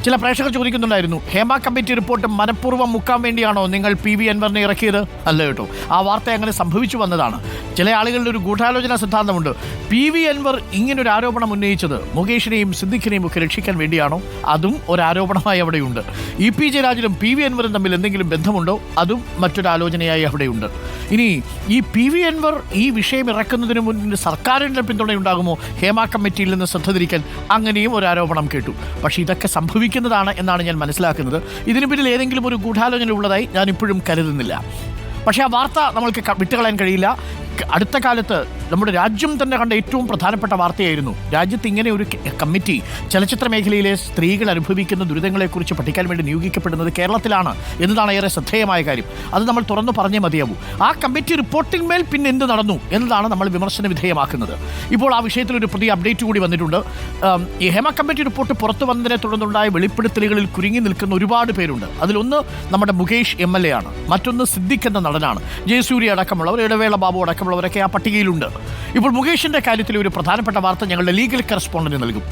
ചില പ്രേക്ഷകർ ചോദിക്കുന്നുണ്ടായിരുന്നു, Hema committee report മനഃപൂർവ്വം മുക്കാൻ വേണ്ടിയാണോ നിങ്ങൾ PV അൻവറിനെ ഇറക്കിയത്? അല്ല കേട്ടോ, ആ വാർത്ത അങ്ങനെ സംഭവിച്ചു വന്നതാണ്. ചില ആളുകളുടെ ഒരു ഗൂഢാലോചന സിദ്ധാന്തമുണ്ട്. PV അൻവർ ഇങ്ങനൊരു ആരോപണം ഉന്നയിച്ചത് മുകേഷിനെയും സിദ്ദിഖിനെയും ഒക്കെ രക്ഷിക്കാൻ വേണ്ടിയാണോ? അതും ഒരു ആരോപണമായി അവിടെയുണ്ട്. EP ജയരാജനും PV അൻവറും തമ്മിൽ എന്തെങ്കിലും ബന്ധമുണ്ടോ? അതും മറ്റൊരു ആലോചനയായി അവിടെയുണ്ട്. ഇനി ഈ PV അൻവർ ഈ വിഷയം ഇറക്കുന്നതിന് മുന്നിൽ സർക്കാരിൻ്റെ പിന്തുണയുണ്ടാകുമോ ഹേമ കമ്മിറ്റിയിൽ നിന്ന് ശ്രദ്ധ തിരിക്കാൻ? അങ്ങനെയും ഒരു ആരോപണം കേട്ടു. പക്ഷേ ഇതൊക്കെ സംഭവിക്കുന്നതാണ് എന്നാണ് ഞാൻ മനസ്സിലാക്കുന്നത്. ഇതിനു പിന്നിൽ ഏതെങ്കിലും ഒരു ഗൂഢാലോചന ഉള്ളതായി ഞാൻ ഇപ്പോഴും കരുതുന്നില്ല. പക്ഷേ ആ വാർത്ത നമ്മൾക്ക് വിട്ടുകളയാൻ കഴിയില്ല. അടുത്ത കാലത്ത് നമ്മുടെ രാജ്യം തന്നെ കണ്ട ഏറ്റവും പ്രധാനപ്പെട്ട വാർത്തയായിരുന്നു. രാജ്യത്ത് ഇങ്ങനെ ഒരു കമ്മിറ്റി ചലച്ചിത്ര മേഖലയിലെ സ്ത്രീകൾ അനുഭവിക്കുന്ന ദുരിതങ്ങളെക്കുറിച്ച് പഠിക്കാൻ വേണ്ടി നിയോഗിക്കപ്പെടുന്നത് കേരളത്തിലാണ് എന്നതാണ് ഏറെ ശ്രദ്ധേയമായ കാര്യം. അത് നമ്മൾ തുറന്നു പറഞ്ഞേ മതിയാവൂ. ആ കമ്മിറ്റി റിപ്പോർട്ടിന്മേൽ പിന്നെ എന്ത് നടന്നു എന്നതാണ് നമ്മൾ വിമർശന വിധേയമാക്കുന്നത്. ഇപ്പോൾ ആ വിഷയത്തിൽ ഒരു പുതിയ അപ്ഡേറ്റ് കൂടി വന്നിട്ടുണ്ട്. ഈ ഹേമ കമ്മിറ്റി റിപ്പോർട്ട് പുറത്തു വന്നതിനെ തുടർന്നുണ്ടായ വെളിപ്പെടുത്തലുകളിൽ കുരുങ്ങി നിൽക്കുന്ന ഒരുപാട് പേരുണ്ട്. അതിലൊന്ന് നമ്മുടെ മുകേഷ് MLA ആണ്, മറ്റൊന്ന് സിദ്ദിഖ് എന്ന നടനാണ്, ജയസൂര്യ അടക്കമുള്ളവർ, ഇടവേള ബാബു അടക്കമുള്ളവരൊക്കെ ആ പട്ടികയിലുണ്ട്. ഇപ്പോൾ മുകേഷിന്റെ കാര്യത്തിൽ ഒരു പ്രധാനപ്പെട്ട വാർത്ത ഞങ്ങളുടെ ലീഗൽ കറസ്പോണ്ടന്റ് നൽകും.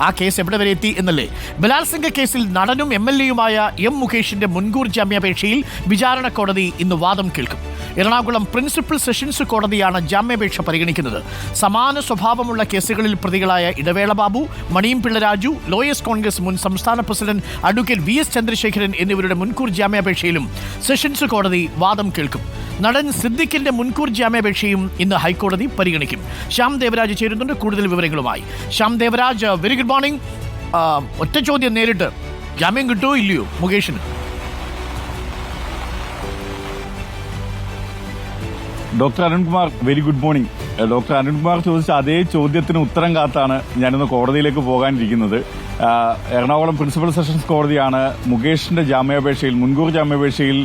ആ കേസ് എവിടെ വരെ എത്തി എന്നല്ലേ? ബലാത്സംഗ കേസിൽ നടനും MLA-യുമായ M മുകേഷിന്റെ മുൻകൂർ ജാമ്യാപേക്ഷയിൽ വിചാരണ കോടതി ഇന്ന് വാദം കേൾക്കും. എറണാകുളം പ്രിൻസിപ്പൽ സെഷൻസ് കോടതിയാണ് ജാമ്യാപേക്ഷ പരിഗണിക്കുന്നത്. സമാന സ്വഭാവമുള്ള കേസുകളിൽ പ്രതികളായ ഇടവേള ബാബു, മണിയംപിള്ള രാജു, ലോയേഴ്സ് കോൺഗ്രസ് മുൻ സംസ്ഥാന പ്രസിഡന്റ് അഡ്വക്കേറ്റ് VS ചന്ദ്രശേഖരൻ എന്നിവരുടെ മുൻകൂർ ജാമ്യാപേക്ഷയിലും സെഷൻസ് കോടതി വാദം കേൾക്കും. നടൻ സിദ്ദിഖിന്റെ മുൻകൂർ ജാമ്യാപേക്ഷയും ഇന്ന് ഹൈക്കോടതി പരിഗണിക്കും. ശ്യാം ദേവരാജ് ചേരുന്നുണ്ട് കൂടുതൽ വിവരങ്ങളുമായി. Shyam Devaraj, very good morning. ഒറ്റ ചോദ്യം നേരിട്ട്, ജാമ്യം കിട്ടുമോ ഇല്ലയോ മുകേഷിന്? Doctor Arunkumar, very good morning. Doctor Arunkumar ചോദിച്ച അതേ ചോദ്യത്തിന് ഉത്തരം കാത്താണ് ഞാനിന്ന് കോടതിയിലേക്ക് പോകാനിരിക്കുന്നത്. എറണാകുളം പ്രിൻസിപ്പൽ സെഷൻസ് കോടതിയാണ് മുകേഷിന്റെ ജാമ്യാപേക്ഷയിൽ, മുൻകൂർ ജാമ്യാപേക്ഷയിൽ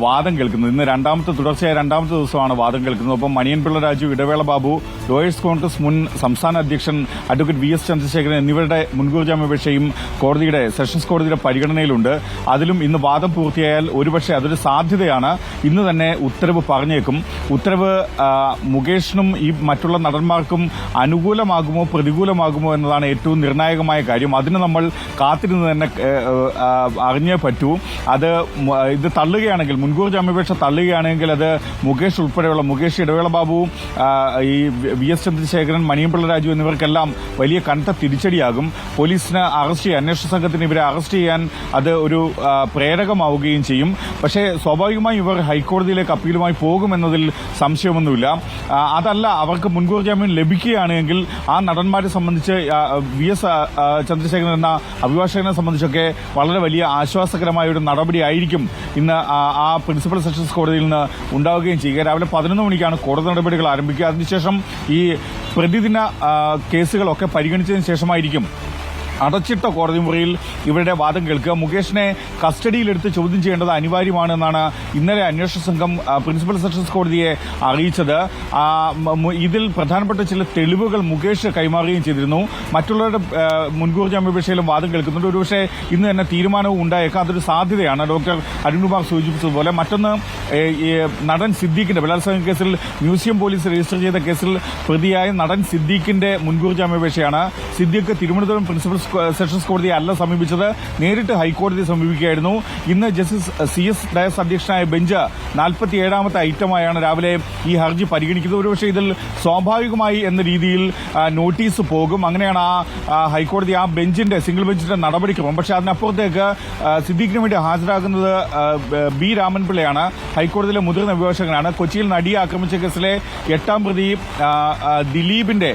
വാദം കേൾക്കുന്നത്. ഇന്ന് തുടർച്ചയായ രണ്ടാമത്തെ ദിവസമാണ് വാദം കേൾക്കുന്നത്. ഒപ്പം മണിയൻപിള്ള രാജു, ഇടവേള ബാബു, ലോയേഴ്സ് കോൺഗ്രസ് മുൻ സംസ്ഥാന അധ്യക്ഷൻ അഡ്വക്കേറ്റ് VS ചന്ദ്രശേഖരൻ എന്നിവരുടെ മുൻകൂർ ജാമ്യാപേക്ഷയും സെഷൻസ് കോടതിയുടെ പരിഗണനയിലുണ്ട്. അതിലും ഇന്ന് വാദം പൂർത്തിയായാൽ ഒരുപക്ഷെ അതൊരു സാധ്യതയാണ്. ഇന്ന് തന്നെ ഉത്തരവ് പറഞ്ഞേക്കും. ഉത്തരവ് മുകേഷിനും ഈ മറ്റുള്ള നടന്മാർക്കും അനുകൂലമാകുമോ പ്രതികൂലമാകുമോ എന്നതാണ് ഏറ്റവും നിർണായകമായ കാര്യം. അതിന് നമ്മൾ കാത്തിരുന്ന് തന്നെ അറിഞ്ഞേ പറ്റൂ. ഇത് തള്ളുകയാണെങ്കിൽ, മുൻകൂർ ജാമ്യാപേക്ഷ തള്ളുകയാണെങ്കിൽ അത് മുകേഷ് ഉൾപ്പെടെയുള്ള മുകേഷ്, ഇടവേള ബാബു, ഈ VS ചന്ദ്രശേഖരൻ, മണിയംപിള്ള രാജു എന്നിവർക്കെല്ലാം വലിയ കനത്ത തിരിച്ചടിയാകും. പോലീസിന് അന്വേഷണ സംഘത്തിന് ഇവരെ അറസ്റ്റ് ചെയ്യാൻ അത് ഒരു പ്രേരകമാവുകയും ചെയ്യും. പക്ഷേ സ്വാഭാവികമായും ഇവർ ഹൈക്കോടതിയിലേക്ക് അപ്പീലുമായി പോകുമെന്നതിൽ സംശയമൊന്നുമില്ല. അതല്ല, അവർക്ക് മുൻകൂർ ജാമ്യം ലഭിക്കുകയാണെങ്കിൽ ആ നടന്മാരെ സംബന്ധിച്ച് VS ചന്ദ്രശേഖരൻ എന്ന അഭിഭാഷകനെ സംബന്ധിച്ചൊക്കെ വളരെ വലിയ ആശ്വാസകരമായ ഒരു നടപടിയായിരിക്കും ഇന്ന് ആ പ്രിൻസിപ്പൽ സെഷൻസ് കോടതിയിൽ നിന്ന് ഉണ്ടാവുകയും ചെയ്യുക. രാവിലെ 11 മണിക്കാണ് കോടതി നടപടികൾ ആരംഭിക്കുക. അതിനുശേഷം ഈ പ്രതിദിന കേസുകളൊക്കെ പരിഗണിച്ചതിന് ശേഷമായിരിക്കും അടച്ചിട്ട കോടതി മുറിയിൽ ഇവരുടെ വാദം കേൾക്കുക. മുകേഷിനെ കസ്റ്റഡിയിലെടുത്ത് ചോദ്യം ചെയ്യേണ്ടത് അനിവാര്യമാണെന്നാണ് ഇന്നലെ അന്വേഷണ സംഘം പ്രിൻസിപ്പൽ സെഷൻസ് കോടതിയെ അറിയിച്ചത്. ഇതിൽ പ്രധാനപ്പെട്ട ചില തെളിവുകൾ മുകേഷ് കൈമാറുകയും ചെയ്തിരുന്നു. മറ്റുള്ളവരുടെ മുൻകൂർ ജാമ്യാപേക്ഷയിലും വാദം കേൾക്കുന്നുണ്ട്. ഒരുപക്ഷെ ഇന്ന് തന്നെ തീരുമാനവും ഉണ്ടായേക്കാം. അതൊരു സാധ്യതയാണ്. ഡോക്ടർ അരുൺകുമാർ സൂചിപ്പിച്ചതുപോലെ മറ്റൊന്ന്, നടൻ സിദ്ദീഖിന്റെ ബലാത്സംഗ കേസിൽ മ്യൂസിയം പോലീസ് രജിസ്റ്റർ ചെയ്ത കേസിൽ പ്രതിയായ നടൻ സിദ്ദീഖിന്റെ മുൻകൂർ ജാമ്യാപേക്ഷയാണ്. സിദ്ദീഖ് തിരുവനന്തപുരം പ്രിൻസിപ്പൽ സെഷൻസ് കോടതിയെ അല്ല സമീപിച്ചത്, നേരിട്ട് ഹൈക്കോടതിയെ സമീപിക്കുകയായിരുന്നു. ഇന്ന് ജസ്റ്റിസ് CS ഡയസ് അധ്യക്ഷനായ ബെഞ്ച് 47ാമത്തെ ഐറ്റമായാണ് രാവിലെ ഈ ഹർജി പരിഗണിക്കുന്നത്. ഒരുപക്ഷെ ഇതിൽ സ്വാഭാവികമായി എന്ന രീതിയിൽ നോട്ടീസ് പോകും. അങ്ങനെയാണ് ആ ഹൈക്കോടതി ആ സിംഗിൾ ബെഞ്ചിന്റെ നടപടിക്രമം. പക്ഷേ അതിനപ്പുറത്തേക്ക് സിദ്ദീഖിന് വേണ്ടി ഹാജരാകുന്നത് B രാമൻപിള്ളയാണ്. ഹൈക്കോടതിയിലെ മുതിർന്ന അഭിഭാഷകനാണ്. കൊച്ചിയിൽ നടിയെ ആക്രമിച്ച കേസിലെ 8ാം പ്രതി ദിലീപിന്റെ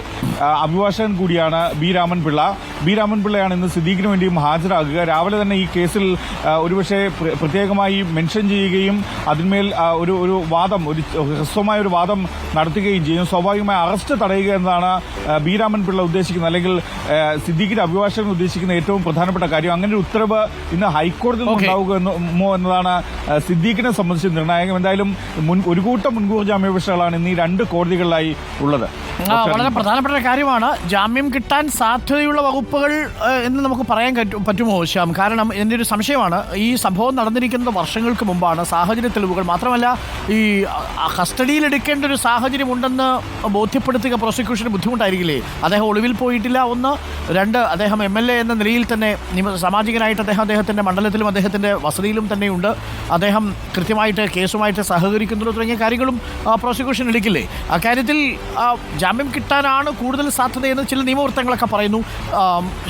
അഭിഭാഷകൻ കൂടിയാണ് B രാമൻപിള്ളയാണ് ഇന്ന് സിദ്ദീഖിന് വേണ്ടിയും ഹാജരാകുക. രാവിലെ തന്നെ ഈ കേസിൽ ഒരുപക്ഷെ പ്രത്യേകമായി മെൻഷൻ ചെയ്യുകയും അതിന്മേൽ ഒരു വാദം, ഒരു ഹ്രസ്വമായ ഒരു വാദം നടത്തുകയും ചെയ്യും. സ്വാഭാവികമായി അറസ്റ്റ് തടയുക എന്നതാണ് B രാമൻപിള്ള ഉദ്ദേശിക്കുന്നത്, അല്ലെങ്കിൽ സിദ്ദീഖിന്റെ അഭിഭാഷകൻ ഉദ്ദേശിക്കുന്ന ഏറ്റവും പ്രധാനപ്പെട്ട കാര്യം. അങ്ങനെ ഒരു ഉത്തരവ് ഇന്ന് ഹൈക്കോടതിയിൽ ഉണ്ടാവുമോ എന്നതാണ് സിദ്ദീഖിനെ സംബന്ധിച്ച് നിർണായകം. എന്തായാലും ഒരു കൂട്ടം മുൻകൂർ ജാമ്യാപേക്ഷകളാണ് ഇന്ന് ഈ രണ്ട് കോടതികളിലായി ഉള്ളത്. വളരെ പ്രധാനപ്പെട്ട കാര്യമാണ്. ജാമ്യം കിട്ടാൻ സാധ്യതയുള്ള വകുപ്പുകൾ എന്ന് നമുക്ക് പറയാൻ പറ്റുമോ ശ്യാം? കാരണം എൻ്റെ ഒരു സംശയമാണ്, ഈ സംഭവം നടന്നിരിക്കുന്നത് വർഷങ്ങൾക്ക് മുമ്പാണ്. സാഹചര്യ തെളിവുകൾ മാത്രമല്ല, ഈ കസ്റ്റഡിയിലെടുക്കേണ്ട ഒരു സാഹചര്യം ഉണ്ടെന്ന് ബോധ്യപ്പെടുത്തുക പ്രോസിക്യൂഷന് ബുദ്ധിമുട്ടായിരിക്കില്ലേ? അദ്ദേഹം ഒളിവിൽ പോയിട്ടില്ല, 1. 2, അദ്ദേഹം MLA എന്ന നിലയിൽ തന്നെ സാമാജികനായിട്ട് അദ്ദേഹത്തിൻ്റെ മണ്ഡലത്തിലും അദ്ദേഹത്തിൻ്റെ വസതിയിലും തന്നെയുണ്ട്. അദ്ദേഹം കൃത്യമായിട്ട് കേസുമായിട്ട് സഹകരിക്കുന്നു തുടങ്ങിയ കാര്യങ്ങളും പ്രോസിക്യൂഷൻ എടുക്കില്ലേ? അക്കാര്യത്തിൽ ജാമ്യം കിട്ടാനാണ് കൂടുതൽ സാധ്യതയെന്ന് ചില നിയമവൃത്തങ്ങളൊക്കെ പറയുന്നു.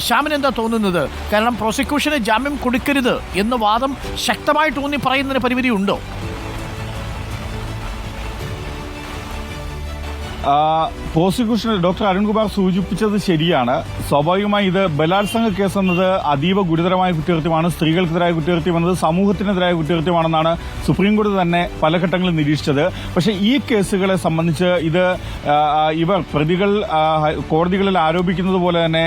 ശ്യാമിന് എന്താ തോന്നുന്നത്? കാരണം പ്രോസിക്യൂഷന് ജാമ്യം കൊടുക്കരുത് എന്ന വാദം ശക്തമായിട്ട് ഊന്നി പറയുന്നതിന് പരിമിതിയുണ്ടോ? പ്രോസിക്യൂഷൻ ഡോക്ടർ അരുൺകുമാർ സൂചിപ്പിച്ചത് ശരിയാണ്. സ്വാഭാവികമായി ഇത് ബലാത്സംഗ കേസ് എന്നത് അതീവ ഗുരുതരമായ കുറ്റകൃത്യമാണ്. സ്ത്രീകൾക്കെതിരായ കുറ്റകൃത്യം എന്നത് സമൂഹത്തിനെതിരായ കുറ്റകൃത്യമാണെന്നാണ് സുപ്രീം കോടതി തന്നെ പല ഘട്ടങ്ങളിൽ നിരീക്ഷിച്ചത്. പക്ഷേ ഈ കേസുകളെ സംബന്ധിച്ച് ഇവർ പ്രതികൾ കോടതികളിൽ ആരോപിക്കുന്നത് പോലെ തന്നെ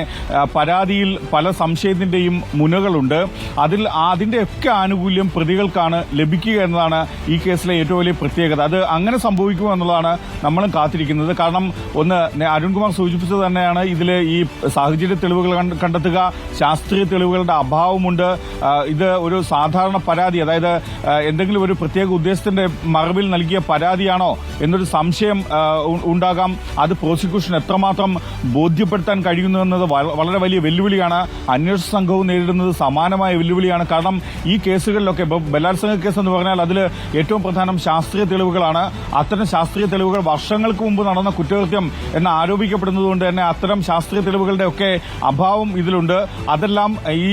പരാതിയിൽ പല സംശയത്തിന്റെയും മുനകളുണ്ട്. അതിന്റെയൊക്കെ ആനുകൂല്യം പ്രതികൾക്കാണ് ലഭിക്കുക എന്നതാണ് ഈ കേസിലെ ഏറ്റവും വലിയ പ്രത്യേകത. അത് അങ്ങനെ സംഭവിക്കുമെന്നുള്ളതാണ് നമ്മളും കാത്തിരിക്കുന്നത്. കാരണം ഒന്ന്, അരുൺകുമാർ സൂചിപ്പിച്ചത് തന്നെയാണ്, ഇതിൽ ഈ സാഹചര്യ തെളിവുകൾ കണ്ടെത്തുക, ശാസ്ത്രീയ തെളിവുകളുടെ അഭാവമുണ്ട്. ഇത് ഒരു സാധാരണ പരാതി, അതായത് എന്തെങ്കിലും ഒരു പ്രത്യേക ഉദ്ദേശത്തിന്റെ മറവിൽ നൽകിയ പരാതിയാണോ എന്നൊരു സംശയം ഉണ്ടാകാം. അത് പ്രോസിക്യൂഷൻ എത്രമാത്രം ബോധ്യപ്പെടുത്താൻ കഴിയുന്നു എന്നത് വളരെ വലിയ വെല്ലുവിളിയാണ്. അന്വേഷണ സംഘവും നേരിടുന്നത് സമാനമായ വെല്ലുവിളിയാണ്. കാരണം ഈ കേസുകളിലൊക്കെ ഇപ്പോൾ ബലാത്സംഗ കേസ് എന്ന് പറഞ്ഞാൽ അതിൽ ഏറ്റവും പ്രധാനം ശാസ്ത്രീയ തെളിവുകളാണ്. അത്തരം ശാസ്ത്രീയ തെളിവുകൾ വർഷങ്ങൾക്ക് മുമ്പ് നടന്ന കുറ്റകൃത്യം എന്ന് ആരോപിക്കപ്പെടുന്നതുകൊണ്ട് തന്നെ അത്തരം ശാസ്ത്രീയ തെളിവുകളുടെ ഒക്കെ അഭാവം ഇതിലുണ്ട്. അതെല്ലാം ഈ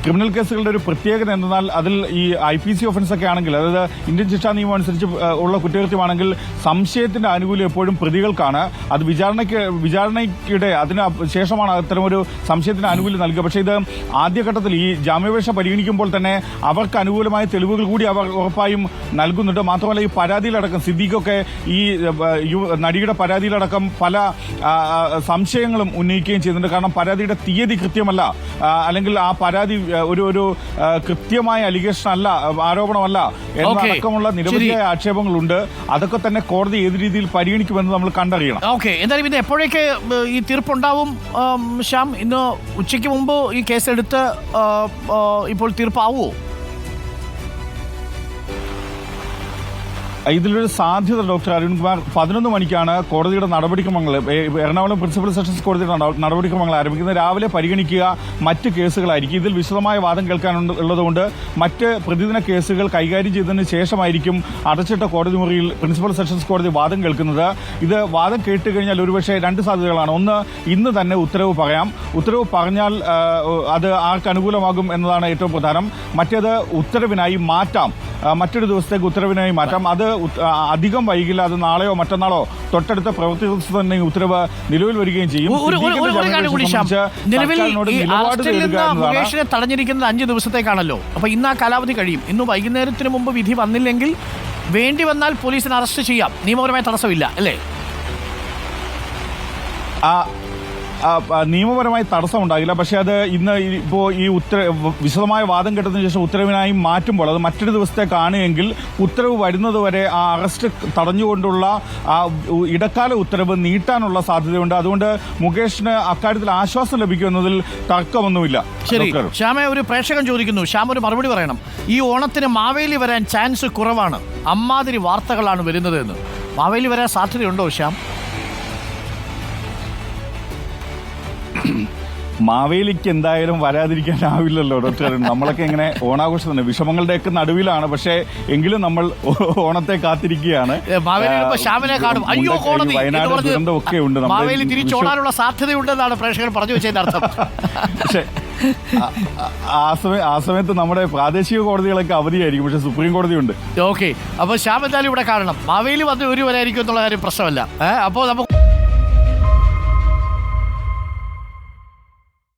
ക്രിമിനൽ കേസുകളുടെ ഒരു പ്രത്യേകത എന്തെന്നാൽ അതിൽ ഈ IPC ഒഫൻസ് ഒക്കെ ആണെങ്കിൽ, അതായത് ഇന്ത്യൻ ശിക്ഷാ നിയമം അനുസരിച്ച് ഉള്ള കുറ്റകൃത്യമാണെങ്കിൽ സംശയത്തിന്റെ ആനുകൂല്യം എപ്പോഴും പ്രതികൾക്കാണ്. അത് വിചാരണയ്ക്കിടെ അതിന് ശേഷമാണ് അത്തരമൊരു സംശയത്തിന് ആനുകൂല്യം നൽകുക. പക്ഷേ ഇത് ആദ്യഘട്ടത്തിൽ ഈ ജാമ്യാപേക്ഷ പരിഗണിക്കുമ്പോൾ തന്നെ അവർക്ക് അനുകൂലമായ തെളിവുകൾ കൂടി അവർ ഉറപ്പായും നൽകുന്നുണ്ട്. മാത്രമല്ല ഈ പരാതിയിലടക്കം സിദ്ദീഖൊക്കെ ഈ നടിയുടെ പരാതിയിലടക്കം പല സംശയങ്ങളും ഉന്നയിക്കുകയും ചെയ്യുന്നുണ്ട്. കാരണം പരാതിയുടെ തീയതി കൃത്യമല്ല, അല്ലെങ്കിൽ ആ പരാതി ഒരു കൃത്യമായ അലിഗേഷൻ അല്ല, ആരോപണമല്ല എന്നടക്കമുള്ള നിരവധിയായ ആക്ഷേപങ്ങളുണ്ട്. അതൊക്കെ തന്നെ കോടതി ഏത് രീതിയിൽ പരിഗണിക്കുമെന്ന് നമ്മൾ കണ്ടറിയണം. ഓക്കെ, എന്തായാലും ഇത് എപ്പോഴേക്ക് ഈ തീർപ്പുണ്ടാവും ശ്യാം? ഇന്ന് ഉച്ചയ്ക്ക് മുമ്പ് ഈ കേസെടുത്ത് ഇപ്പോൾ തീർപ്പാവുമോ? ഇതിലൊരു സാധ്യത ഡോക്ടർ അരുൺകുമാർ 11 മണിക്കാണ് കോടതിയുടെ നടപടിക്രമങ്ങൾ, എറണാകുളം പ്രിൻസിപ്പൽ സെഷൻസ് കോടതിയുടെ നടപടിക്രമങ്ങൾ ആരംഭിക്കുന്നത്. രാവിലെ പരിഗണിക്കുക മറ്റ് കേസുകളായിരിക്കും. ഇതിൽ വിശദമായ വാദം കേൾക്കാനുള്ളതുകൊണ്ട് മറ്റ് പ്രതിദിന കേസുകൾ കൈകാര്യം ചെയ്തതിന് ശേഷമായിരിക്കും അടച്ചിട്ട കോടതി മുറിയിൽ പ്രിൻസിപ്പൽ സെഷൻസ് കോടതി വാദം കേൾക്കുന്നത്. ഇത് വാദം കേട്ട് കഴിഞ്ഞാൽ ഒരുപക്ഷെ 2 സാധ്യതകളാണ്. ഒന്ന്, ഇന്ന് തന്നെ ഉത്തരവ് പറയാം. ഉത്തരവ് പറഞ്ഞാൽ അത് ആർക്ക് അനുകൂലമാകും എന്നതാണ് ഏറ്റവും പ്രധാനം. മറ്റേത് ഉത്തരവിനായി മാറ്റാം, മറ്റൊരു ദിവസത്തേക്ക് ഉത്തരവിനായി മാറ്റാം. അത് അധികം വൈകില്ല, അത് നാളെയോ മറ്റന്നാളോ തൊട്ടടുത്ത പ്രവൃത്തി ദിവസം തന്നെ ഉത്തരവ് നിലവിൽ വരികയും ചെയ്യും. തടഞ്ഞിരിക്കുന്നത് 5 ദിവസത്തേക്കാണല്ലോ. അപ്പൊ ഇന്ന് ആ കാലാവധി കഴിയും. ഇന്ന് വൈകുന്നേരത്തിന് മുമ്പ് വിധി വന്നില്ലെങ്കിൽ വേണ്ടി വന്നാൽ പോലീസിന് അറസ്റ്റ് ചെയ്യാം, നിയമപരമായ തടസ്സമില്ല അല്ലേ? നിയമപരമായി തടസ്സമുണ്ടാകില്ല. പക്ഷേ അത് ഇന്ന് ഇപ്പോൾ ഈ വിശദമായ വാദം കേട്ടതിനു ശേഷം ഉത്തരവിനായി മാറ്റുമ്പോൾ അത് മറ്റൊരു ദിവസത്തേക്കാണ് എങ്കിൽ ഉത്തരവ് വരുന്നതുവരെ ആ അറസ്റ്റ് തടഞ്ഞുകൊണ്ടുള്ള ഇടക്കാല ഉത്തരവ് നീട്ടാനുള്ള സാധ്യതയുണ്ട്. അതുകൊണ്ട് മുകേഷിന് അക്കാര്യത്തിൽ ആശ്വാസം ലഭിക്കുമെന്നതിൽ തർക്കമൊന്നുമില്ല. ശരി, ശ്യാമ, ഒരു പ്രേക്ഷകൻ ചോദിക്കുന്നു, ശ്യാമ ഒരു മറുപടി പറയണം. ഈ ഓണത്തിന് മാവേലി വരാൻ ചാൻസ് കുറവാണ്, അമ്മാതിരി വാർത്തകളാണ് വരുന്നത് എന്ന്. മാവേലി വരാൻ സാധ്യതയുണ്ടോ ശ്യാം? മാവേലിക്ക് എന്തായാലും വരാതിരിക്കാനാവില്ലല്ലോ ഡോക്ടർ. നമ്മളൊക്കെ ഇങ്ങനെ ഓണാഘോഷം തന്നെ വിഷമങ്ങളുടെയൊക്കെ നടുവിലാണ്. പക്ഷേ എങ്കിലും നമ്മൾ ഓണത്തെ കാത്തിരിക്കുകയാണ്. വയനാട് ദുരന്തമൊക്കെ ഉണ്ട്, മാവേലി തിരിച്ചോടാനുള്ള സാധ്യതയുണ്ടെന്നാണ് പ്രേക്ഷകർ പറഞ്ഞു വെച്ചതിന്റെ അർത്ഥം. പക്ഷേ ആ സമയത്ത് നമ്മുടെ പ്രാദേശിക കോടതികളൊക്കെ അവധിയായിരിക്കും, പക്ഷെ സുപ്രീം കോടതിയുണ്ട്. ഓക്കെ, അപ്പൊ ശ്യാം എന്തായാലും ഇവിടെ കാണണം. മാവേലി വന്ന് ഒരു വരായിരിക്കും എന്നുള്ള കാര്യം പ്രശ്നമല്ല. അപ്പോൾ നമുക്ക്